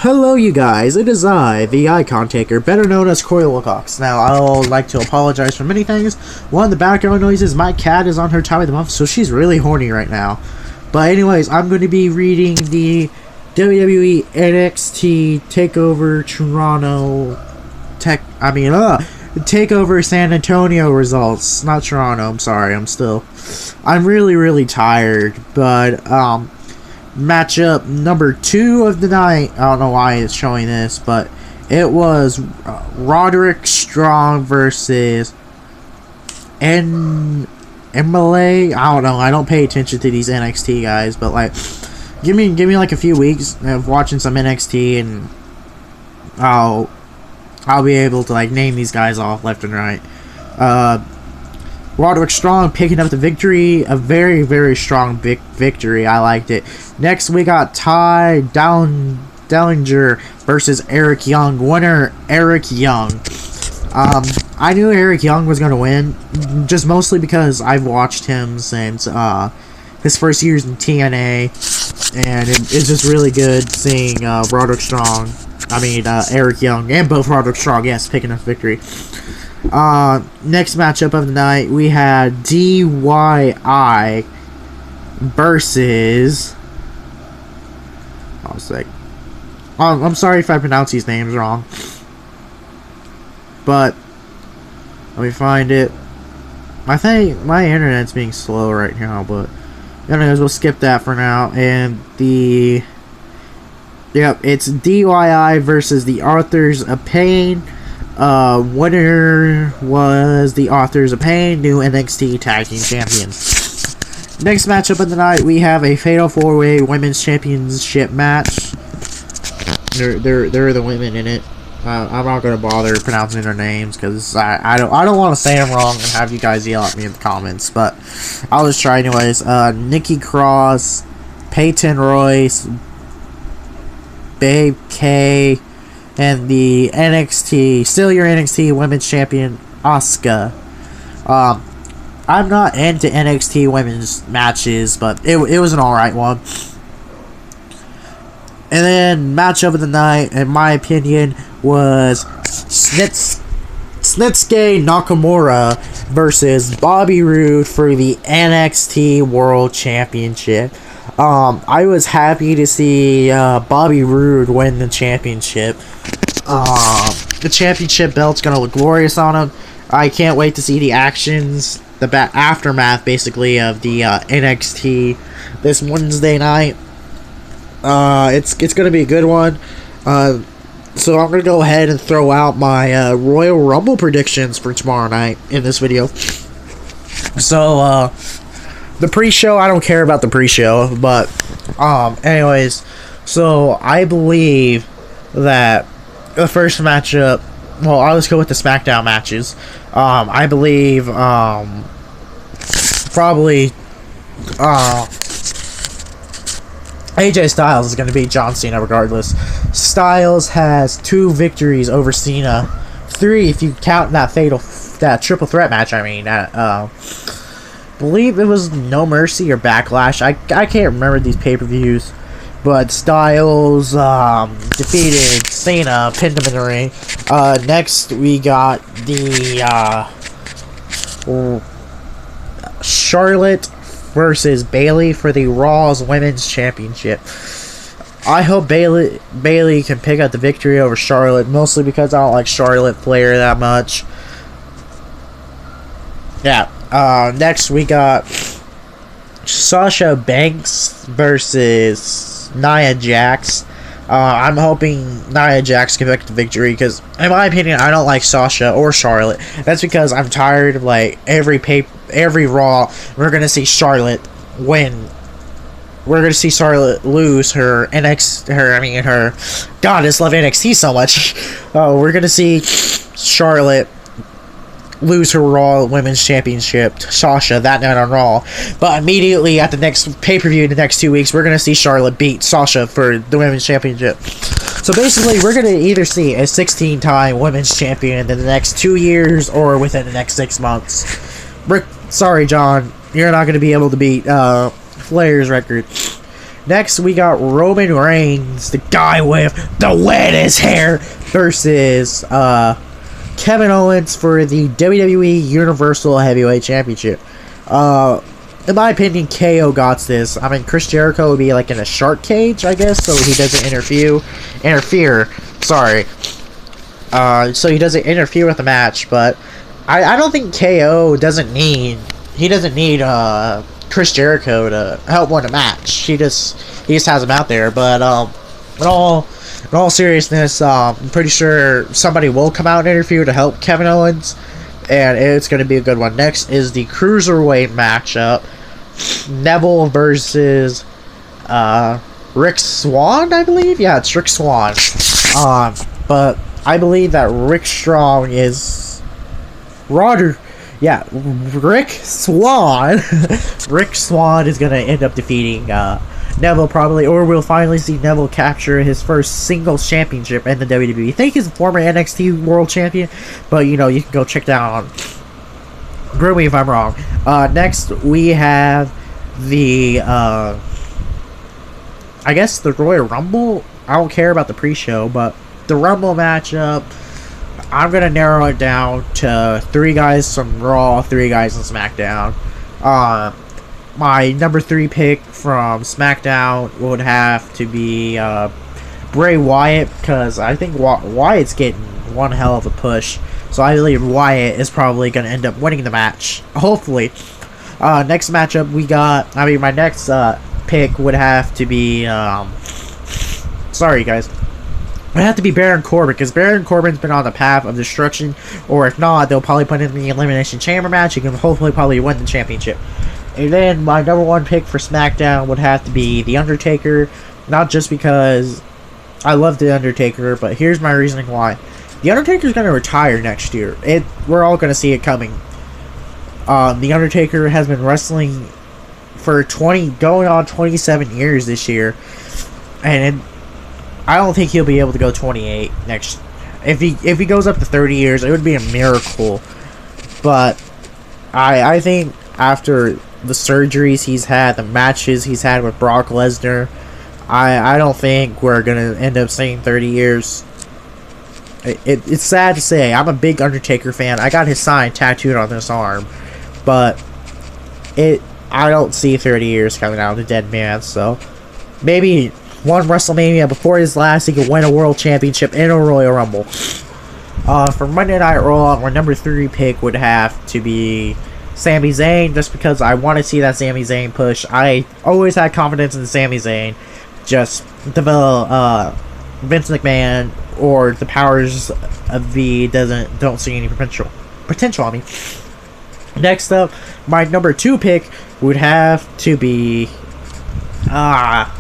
Hello you guys, it is I, the Icon Taker, better known as Corey Wilcox. Now, I would like to apologize for many things. One, the background noises, my cat is on her time of the month, so she's really horny right now. But anyways, I'm going to be reading the WWE NXT TakeOver Toronto TakeOver San Antonio results. Not Toronto, I'm sorry, I'm really tired, but, matchup number 2 of the night. I don't know why it's showing this, but it was Roderick Strong versus Emile. I don't know. I don't pay attention to these NXT guys, but like, give me like a few weeks of watching some NXT, and I'll be able to like name these guys off left and right. Roderick Strong picking up the victory. A very strong victory. I liked it. Next, we got Ty Dillinger versus Eric Young. Winner, Eric Young. I knew Eric Young was going to win, just mostly because I've watched him since his first years in TNA, and it's just really good seeing Roderick Strong, Eric Young, and both Roderick Strong, yes, picking up victory. Next matchup of the night, we had DYI versus... I'm sorry if I pronounce these names wrong, but let me find it. I think my internet's being slow right now, but anyways, we'll skip that for now. And it's DYI versus the Authors of Pain. Winner was the Authors of Pain, new NXT Tag Team Champions. Next matchup of the night, we have a Fatal 4-Way Women's Championship match. They're the women in it. I'm not gonna bother pronouncing their names because I don't want to say them wrong and have you guys yell at me in the comments. But I'll just try anyways. Nikki Cross, Peyton Royce, Babe K, and the still your NXT Women's Champion, Asuka. I'm not into NXT Women's matches, but it was an alright one. And then, matchup of the night, in my opinion, was Shinsuke Nakamura versus Bobby Roode for the NXT World Championship. I was happy to see Bobby Roode win the championship. The championship belt's gonna look glorious on him. I can't wait to see the actions, the aftermath, basically, of the NXT this Wednesday night. It's gonna be a good one. So I'm gonna go ahead and throw out my Royal Rumble predictions for tomorrow night in this video. So the pre-show, I don't care about the pre-show, but anyways, so I believe that the first matchup, well, I'll just go with the SmackDown matches. I believe probably AJ Styles is going to beat John Cena regardless. Styles has 2 victories over Cena. 3 if you count that triple threat match. Believe it was No Mercy or Backlash. I can't remember these pay-per-views. But Styles defeated Cena, pinned him in the ring. Next we got the Charlotte versus Bayley for the Raw's Women's Championship. I hope Bayley can pick up the victory over Charlotte, mostly because I don't like Charlotte Flair that much. Yeah. Next we got Sasha Banks versus Nia Jax. I'm hoping Nia Jax can pick up the victory because, in my opinion, I don't like Sasha or Charlotte. That's because I'm tired of like every Raw we're gonna see Charlotte win. We're gonna see Charlotte lose her her goddess love NXT so much. We're gonna see Charlotte lose her Raw Women's Championship to Sasha that night on Raw, but immediately at the next pay-per-view in the next 2 weeks, we're going to see Charlotte beat Sasha for the Women's Championship. So basically, we're going to either see a 16-time Women's Champion in the next 2 years or within the next 6 months. Sorry, John, you're not going to be able to beat Flair's record. Next, we got Roman Reigns, the guy with the wettest hair, versus Kevin Owens for the WWE Universal Heavyweight Championship. In my opinion, KO got this. I mean, Chris Jericho would be like in a shark cage, I guess, so he doesn't interfere. Sorry. So he doesn't interfere with the match, but I don't think KO doesn't need Chris Jericho to help win a match. He just has him out there. But in all seriousness, I'm pretty sure somebody will come out and interfere to help Kevin Owens, and it's going to be a good one. Next is the Cruiserweight matchup. Neville versus Rick Swan, I believe. Yeah, it's Rick Swan. But I believe that Rick Strong is Roger. Yeah, Rick Swan. Rick Swan is gonna end up defeating Neville probably, or we'll finally see Neville capture his first singles championship in the WWE. I think he's a former NXT World Champion, but you know, you can go check that out. Prove me if I'm wrong. Next we have the I guess the Royal Rumble. I don't care about the pre-show, but the Rumble matchup, I'm gonna narrow it down to 3 guys from Raw, 3 guys on SmackDown. My number 3 pick from SmackDown would have to be Bray Wyatt, because I think Wyatt's getting one hell of a push. So I believe Wyatt is probably going to end up winning the match. Hopefully. Next matchup we got... I mean, my next pick would have to be... sorry, guys. It would have to be Baron Corbin, because Baron Corbin's been on the path of destruction. Or if not, they'll probably put him in the Elimination Chamber match. He can hopefully probably win the championship. And then my number 1 pick for SmackDown would have to be The Undertaker. Not just because I love The Undertaker, but here's my reasoning why. The Undertaker's going to retire next year. We're all going to see it coming. The Undertaker has been wrestling for going on 27 years this year. And I don't think he'll be able to go 28 next. If he goes up to 30 years, it would be a miracle. But I think after the surgeries he's had, the matches he's had with Brock Lesnar, I don't think we're going to end up seeing 30 years. It's sad to say. I'm a big Undertaker fan. I got his sign tattooed on this arm. But I don't see 30 years coming out of the dead man. So maybe one WrestleMania before his last, he could win a world championship in a Royal Rumble. For Monday Night Raw, my number 3 pick would have to be Sami Zayn, just because I want to see that Sami Zayn push. I always had confidence in Sami Zayn. Just develop Vince McMahon or the powers of V don't see any potential on me. Next up, my number 2 pick would have to be Brock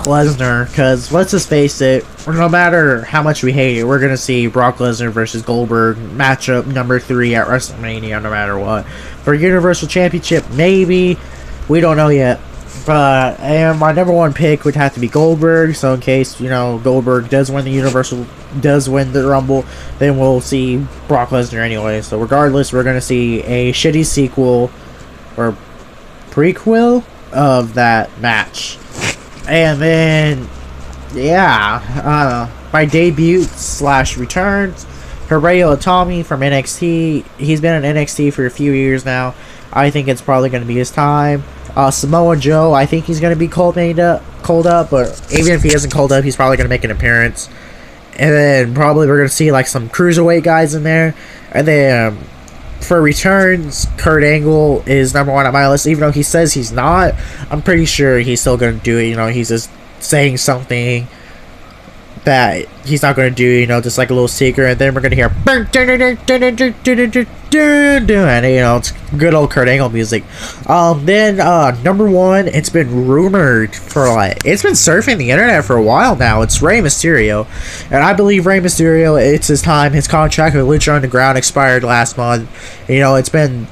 Lesnar, because let's just face it, no matter how much we hate it, we're going to see Brock Lesnar versus Goldberg matchup number 3 at WrestleMania no matter what. For Universal Championship, maybe, we don't know yet. But and my number 1 pick would have to be Goldberg, so in case, you know, Goldberg does win the Rumble, then we'll see Brock Lesnar anyway. So regardless, we're going to see a shitty sequel or prequel of that match. And then, yeah, my debut / returns, Hideo Itami from NXT. He's been in NXT for a few years now. I think it's probably going to be his time. Samoa Joe, I think he's going to be called up, but even if he isn't called up, he's probably going to make an appearance. And then probably we're going to see like some cruiserweight guys in there. And then for returns, Kurt Angle is number 1 on my list, even though he says he's not. I'm pretty sure he's still going to do it. You know, he's just saying something that he's not going to do, you know, just like a little secret, and then we're going to hear and, you know, it's good old Kurt Angle music. Then number 1, it's been rumored for it's been surfing the internet for a while now. It's Rey Mysterio, and I believe Rey Mysterio, it's his time. His contract with Lucha Underground expired last month. You know, it's been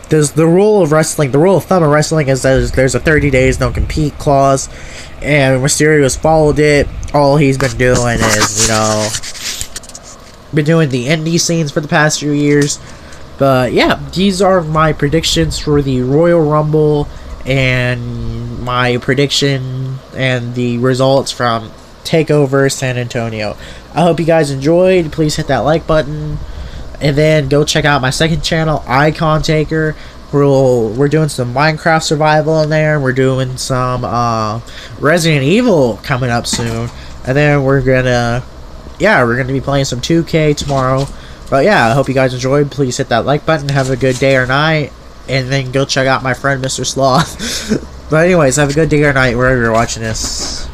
the rule of thumb of wrestling is that there's a 30 days no compete clause, and Mysterio's followed it. All he's been doing is, you know, been doing the indie scenes for the past few years. But yeah, these are my predictions for the Royal Rumble and my prediction and the results from TakeOver San Antonio. I hope you guys enjoyed. Please hit that like button, and then go check out my second channel, Icon Taker. We're doing some Minecraft survival in there. We're doing some Resident Evil coming up soon, and then we're gonna be playing some 2K tomorrow. But yeah, I hope you guys enjoyed. Please hit that like button. Have a good day or night, and then go check out my friend Mr. Sloth. But anyways, have a good day or night wherever you're watching this.